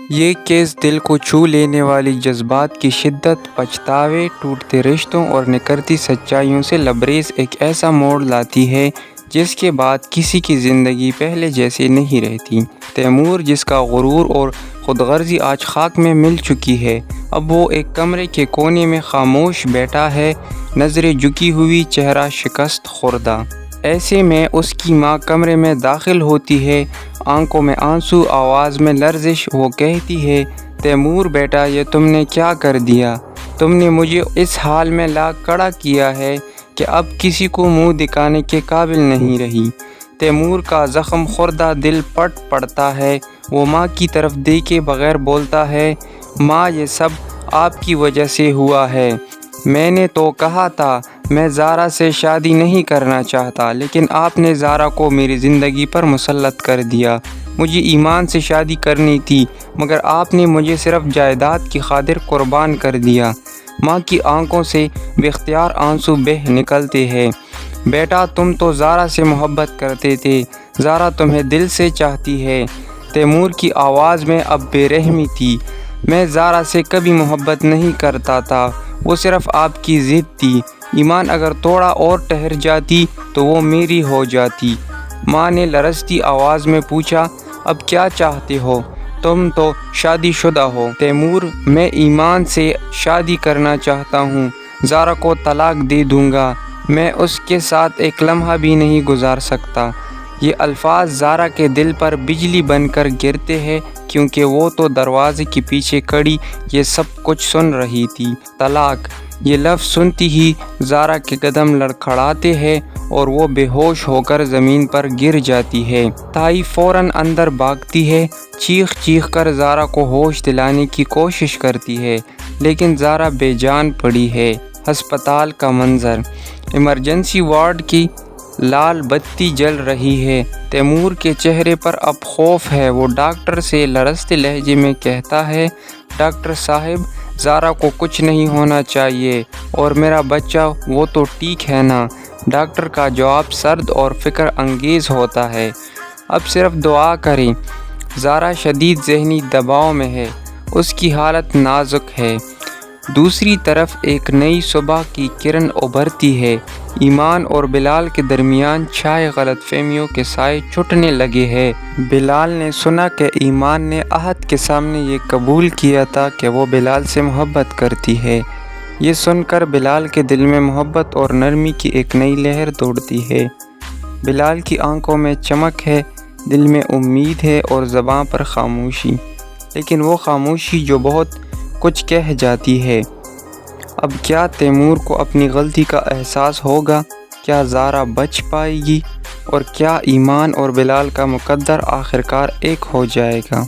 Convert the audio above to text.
یہ کیس دل کو چھو لینے والی جذبات کی شدت، پچھتاوے، ٹوٹتے رشتوں اور نکھرتی سچائیوں سے لبریز ایک ایسا موڑ لاتی ہے جس کے بعد کسی کی زندگی پہلے جیسی نہیں رہتی۔ تیمور، جس کا غرور اور خود غرضی آج خاک میں مل چکی ہے، اب وہ ایک کمرے کے کونے میں خاموش بیٹھا ہے، نظریں جھکی ہوئی، چہرہ شکست خوردہ۔ ایسے میں اس کی ماں کمرے میں داخل ہوتی ہے، آنکھوں میں آنسو، آواز میں لرزش۔ وہ کہتی ہے، تیمور بیٹا، یہ تم نے کیا کر دیا؟ تم نے مجھے اس حال میں لا کھڑا کیا ہے کہ اب کسی کو منہ دکھانے کے قابل نہیں رہی۔ تیمور کا زخم خوردہ دل پھٹ پڑتا ہے، وہ ماں کی طرف دیکھے بغیر بولتا ہے، ماں، یہ سب آپ کی وجہ سے ہوا ہے۔ میں نے تو کہا تھا میں زارا سے شادی نہیں کرنا چاہتا، لیکن آپ نے زارا کو میری زندگی پر مسلط کر دیا۔ مجھے ایمان سے شادی کرنی تھی، مگر آپ نے مجھے صرف جائیداد کی خاطر قربان کر دیا۔ ماں کی آنکھوں سے بے اختیار آنسو بہہ نکلتے ہیں۔ بیٹا، تم تو زارا سے محبت کرتے تھے، زارا تمہیں دل سے چاہتی ہے۔ تیمور کی آواز میں اب بے رحمی تھی۔ میں زارا سے کبھی محبت نہیں کرتا تھا، وہ صرف آپ کی ضد تھی۔ ایمان اگر تھوڑا اور ٹھہر جاتی تو وہ میری ہو جاتی۔ ماں نے لرزتی آواز میں پوچھا، اب کیا چاہتے ہو؟ تم تو شادی شدہ ہو۔ تیمور، میں ایمان سے شادی کرنا چاہتا ہوں، زارا کو طلاق دے دوں گا، میں اس کے ساتھ ایک لمحہ بھی نہیں گزار سکتا۔ یہ الفاظ زارا کے دل پر بجلی بن کر گرتے ہیں، کیونکہ وہ تو دروازے کے پیچھے کھڑی یہ سب کچھ سن رہی تھی۔ طلاق، یہ لفظ سنتی ہی زارا کے قدم لڑکھڑاتے ہیں اور وہ بے ہوش ہو کر زمین پر گر جاتی ہے۔ تائی فوراً اندر بھاگتی ہے، چیخ چیخ کر زارا کو ہوش دلانے کی کوشش کرتی ہے، لیکن زارا بے جان پڑی ہے۔ ہسپتال کا منظر، ایمرجنسی وارڈ کی لال بتی جل رہی ہے۔ تیمور کے چہرے پر اب خوف ہے۔ وہ ڈاکٹر سے لرزتے لہجے میں کہتا ہے، ڈاکٹر صاحب، زارا کو کچھ نہیں ہونا چاہیے، اور میرا بچہ، وہ تو ٹھیک ہے نا؟ ڈاکٹر کا جواب سرد اور فکر انگیز ہوتا ہے، اب صرف دعا کریں۔ زارا شدید ذہنی دباؤ میں ہے، اس کی حالت نازک ہے۔ دوسری طرف ایک نئی صبح کی کرن ابھرتی ہے۔ ایمان اور بلال کے درمیان چھائے غلط فہمیوں کے سائے چھٹنے لگے ہیں۔ بلال نے سنا کہ ایمان نے احد کے سامنے یہ قبول کیا تھا کہ وہ بلال سے محبت کرتی ہے۔ یہ سن کر بلال کے دل میں محبت اور نرمی کی ایک نئی لہر دوڑتی ہے۔ بلال کی آنکھوں میں چمک ہے، دل میں امید ہے اور زباں پر خاموشی، لیکن وہ خاموشی جو بہت کچھ کہہ جاتی ہے۔ اب کیا تیمور کو اپنی غلطی کا احساس ہوگا؟ کیا زارا بچ پائے گی؟ اور کیا ایمان اور بلال کا مقدر آخرکار ایک ہو جائے گا؟